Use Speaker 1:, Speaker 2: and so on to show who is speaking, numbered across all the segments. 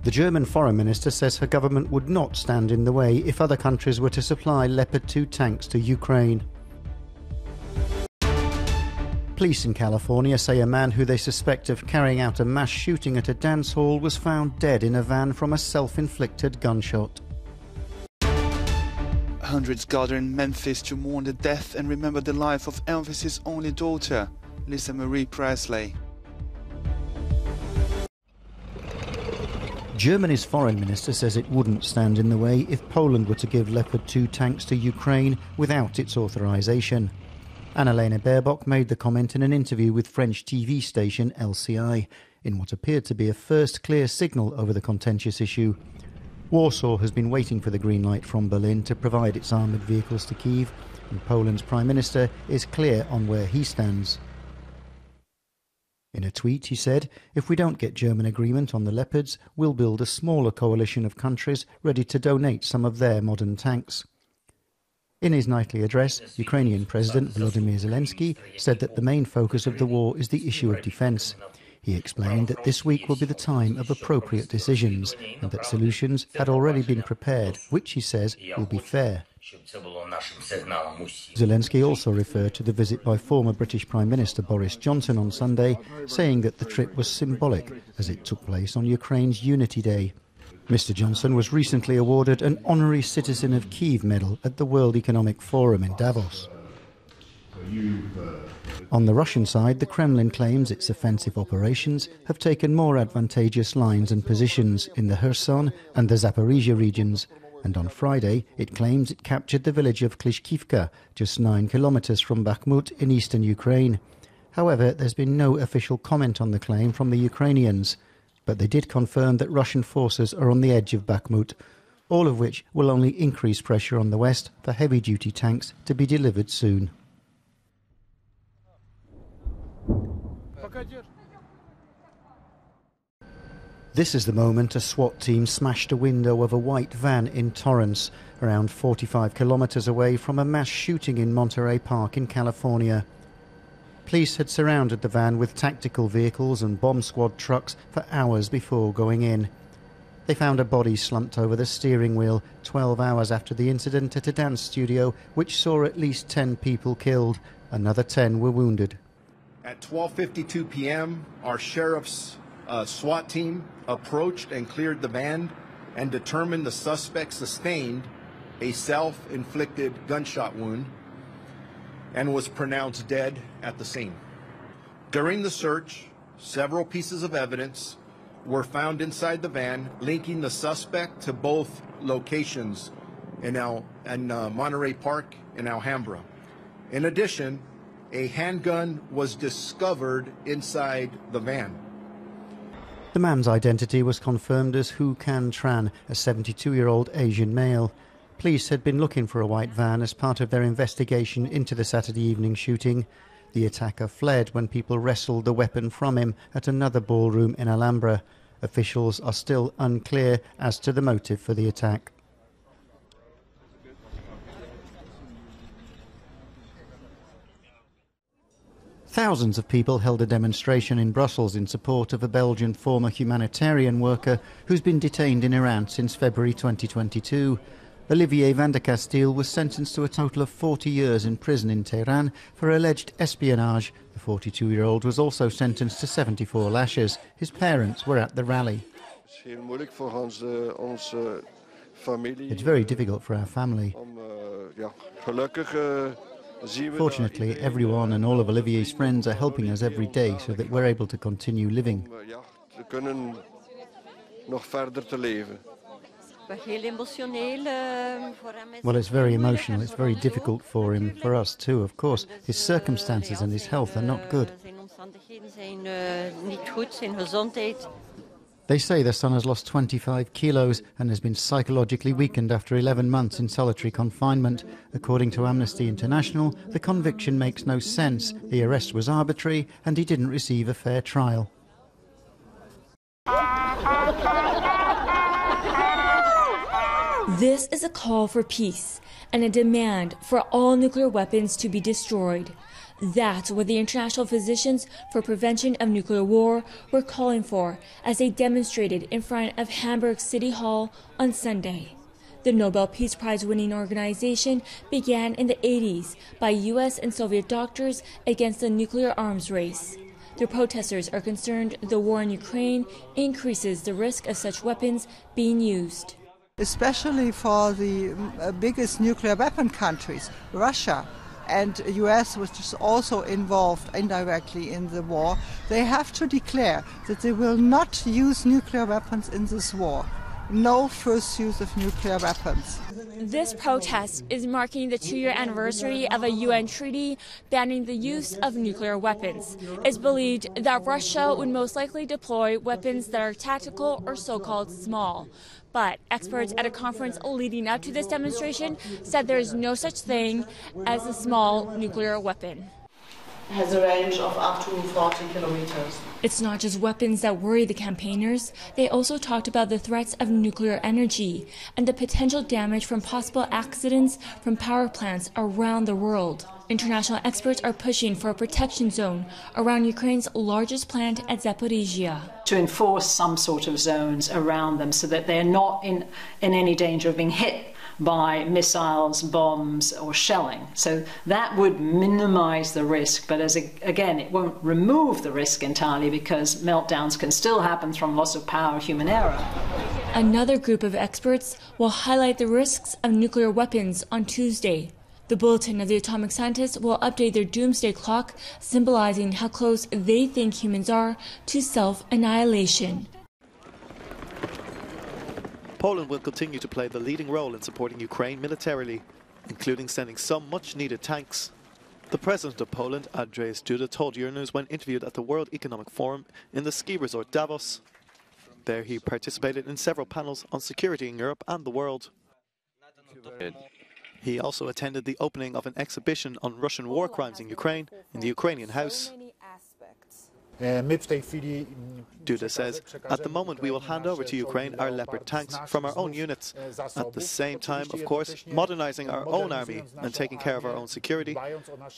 Speaker 1: The German foreign minister says her government would not stand in the way if other countries were to supply Leopard 2 tanks to Ukraine. Police in California say a man who they suspect of carrying out a mass shooting at a dance hall was found dead in a van from a self-inflicted gunshot.
Speaker 2: Hundreds gather in Memphis to mourn the death and remember the life of Elvis's only daughter, Lisa Marie Presley.
Speaker 1: Germany's foreign minister says it wouldn't stand in the way if Poland were to give Leopard 2 tanks to Ukraine without its authorization. Annalena Baerbock made the comment in an interview with French TV station LCI, in what appeared to be a first clear signal over the contentious issue. Warsaw has been waiting for the green light from Berlin to provide its armoured vehicles to Kyiv, and Poland's Prime Minister is clear on where he stands. In a tweet, he said, "If we don't get German agreement on the Leopards, we'll build a smaller coalition of countries ready to donate some of their modern tanks." In his nightly address, Ukrainian President Volodymyr Zelensky said that the main focus of the war is the issue of defence. He explained that this week will be the time of appropriate decisions and that solutions had already been prepared, which he says will be fair. Zelensky also referred to the visit by former British Prime Minister Boris Johnson on Sunday, saying that the trip was symbolic as it took place on Ukraine's Unity Day. Mr. Johnson was recently awarded an Honorary Citizen of Kyiv medal at the World Economic Forum in Davos. On the Russian side, the Kremlin claims its offensive operations have taken more advantageous lines and positions in the Kherson and the Zaporizhia regions, and on Friday it claims it captured the village of Klishkivka, just 9 kilometers from Bakhmut in eastern Ukraine. However, there's been no official comment on the claim from the Ukrainians, but they did confirm that Russian forces are on the edge of Bakhmut, all of which will only increase pressure on the west for heavy-duty tanks to be delivered soon. This is the moment a SWAT team smashed a window of a white van in Torrance, around 45 kilometers away from a mass shooting in Monterey Park in California. Police had surrounded the van with tactical vehicles and bomb squad trucks for hours before going in. They found a body slumped over the steering wheel 12 hours after the incident at a dance studio, which saw at least 10 people killed. Another 10 were wounded.
Speaker 3: At 12:52 p.m., our sheriff's SWAT team approached and cleared the van and determined the suspect sustained a self-inflicted gunshot wound and was pronounced dead at the scene. During the search, several pieces of evidence were found inside the van linking the suspect to both locations in Monterey Park and Alhambra. In addition, a handgun was discovered inside the van.
Speaker 1: The man's identity was confirmed as Hu Can Tran, a 72-year-old Asian male. Police had been looking for a white van as part of their investigation into the Saturday evening shooting. The attacker fled when people wrestled the weapon from him at another ballroom in Alhambra. Officials are still unclear as to the motive for the attack. Thousands of people held a demonstration in Brussels in support of a Belgian former humanitarian worker who's been detained in Iran since February 2022. Olivier van der Castille was sentenced to a total of 40 years in prison in Tehran for alleged espionage. The 42-year-old was also sentenced to 74 lashes. His parents were at the rally. It's very difficult for our family. Fortunately, everyone and all of Olivier's friends are helping us every day so that we're able to continue living. Well, it's very emotional, it's very difficult for him, for us too, of course. His circumstances and his health are not good. They say their son has lost 25 kilos and has been psychologically weakened after 11 months in solitary confinement. According to Amnesty International, the conviction makes no sense. The arrest was arbitrary and he didn't receive a fair trial.
Speaker 4: This is a call for peace and a demand for all nuclear weapons to be destroyed. That's what the International Physicians for Prevention of Nuclear War were calling for as they demonstrated in front of Hamburg City Hall on Sunday. The Nobel Peace Prize-winning organization began in the 80s by U.S. and Soviet doctors against the nuclear arms race. The protesters are concerned the war in Ukraine increases the risk of such weapons being used.
Speaker 5: Especially for the biggest nuclear weapon countries, Russia and the US, which is also involved indirectly in the war, they have to declare that they will not use nuclear weapons in this war. No first use of nuclear weapons.
Speaker 4: This protest is marking the 2-year anniversary of a UN treaty banning the use of nuclear weapons. It's believed that Russia would most likely deploy weapons that are tactical or so-called small. But experts at a conference leading up to this demonstration said there is no such thing as a small nuclear weapon.
Speaker 6: It has a range of up to 40 kilometers.
Speaker 4: It's not just weapons that worry the campaigners. They also talked about the threats of nuclear energy and the potential damage from possible accidents from power plants around the world. International experts are pushing for a protection zone around Ukraine's largest plant at Zaporizhia.
Speaker 7: To enforce some sort of zones around them so that they're not in any danger of being hit by missiles, bombs or shelling. So that would minimize the risk, but again, it won't remove the risk entirely because meltdowns can still happen from loss of power, human error.
Speaker 4: Another group of experts will highlight the risks of nuclear weapons on Tuesday. The Bulletin of the Atomic Scientists will update their doomsday clock, symbolizing how close they think humans are to self-annihilation.
Speaker 8: Poland will continue to play the leading role in supporting Ukraine militarily, including sending some much-needed tanks. The president of Poland, Andrzej Duda, told Euronews when interviewed at the World Economic Forum in the ski resort Davos. There he participated in several panels on security in Europe and the world. He also attended the opening of an exhibition on Russian war crimes in Ukraine in the Ukrainian House. Duda says, at the moment we will hand over to Ukraine our Leopard tanks from our own units. At the same time, of course, modernizing our own army and taking care of our own security,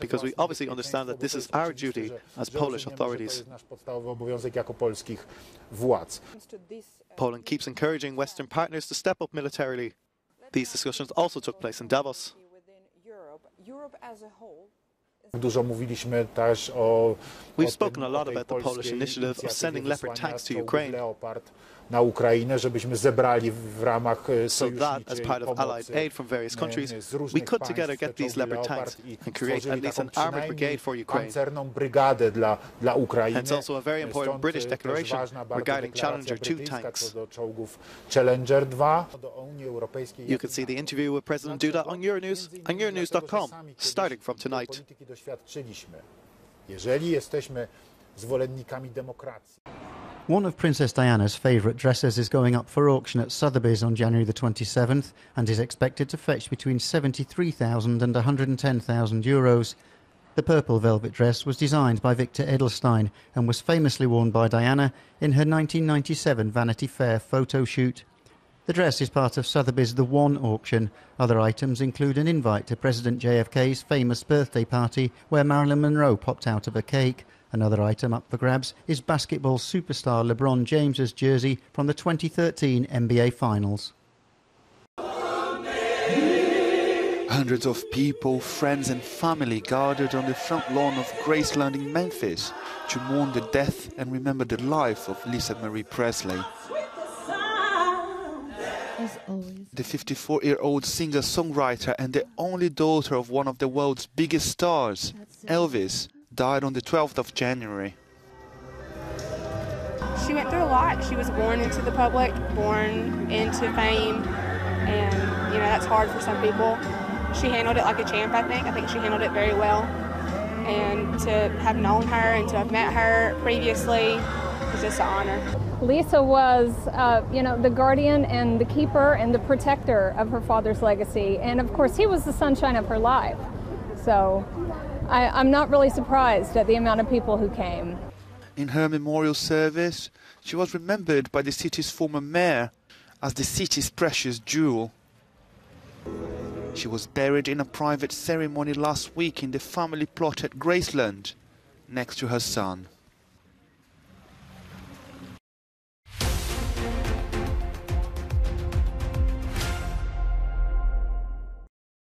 Speaker 8: because we obviously understand that this is our duty as Polish authorities. Poland keeps encouraging Western partners to step up militarily. These discussions also took place in Davos. We've spoken a lot about the Polish initiative of sending Leopard tanks to Ukraine. So that, as part of allied aid from various countries, we could together get these Leopard tanks and create at least an armoured brigade for Ukraine. Hence also a very important British declaration regarding Challenger 2 tanks. You can see the interview with President Duda on Euronews and Euronews.com, starting from tonight.
Speaker 1: One of Princess Diana's favourite dresses is going up for auction at Sotheby's on January the 27th and is expected to fetch between €73,000 and €110,000. The purple velvet dress was designed by Victor Edelstein and was famously worn by Diana in her 1997 Vanity Fair photo shoot. The dress is part of Sotheby's The One auction. Other items include an invite to President JFK's famous birthday party where Marilyn Monroe popped out of a cake. Another item up for grabs is basketball superstar LeBron James's jersey from the 2013 NBA Finals.
Speaker 2: Hundreds of people, friends and family gathered on the front lawn of Graceland in Memphis to mourn the death and remember the life of Lisa Marie Presley. The 54-year-old singer-songwriter and the only daughter of one of the world's biggest stars, Elvis, died on the 12th of January.
Speaker 9: She went through a lot. She was born into the public, born into fame, and, you know, that's hard for some people. She handled it like a champ, I think. I think she handled it very well. And to have known her and to have met her previously is just an honor.
Speaker 10: Lisa was, the guardian and the keeper and the protector of her father's legacy. And, of course, he was the sunshine of her life. So I'm not really surprised at the amount of people who came.
Speaker 2: In her memorial service, she was remembered by the city's former mayor as the city's precious jewel. She was buried in a private ceremony last week in the family plot at Graceland, next to her son.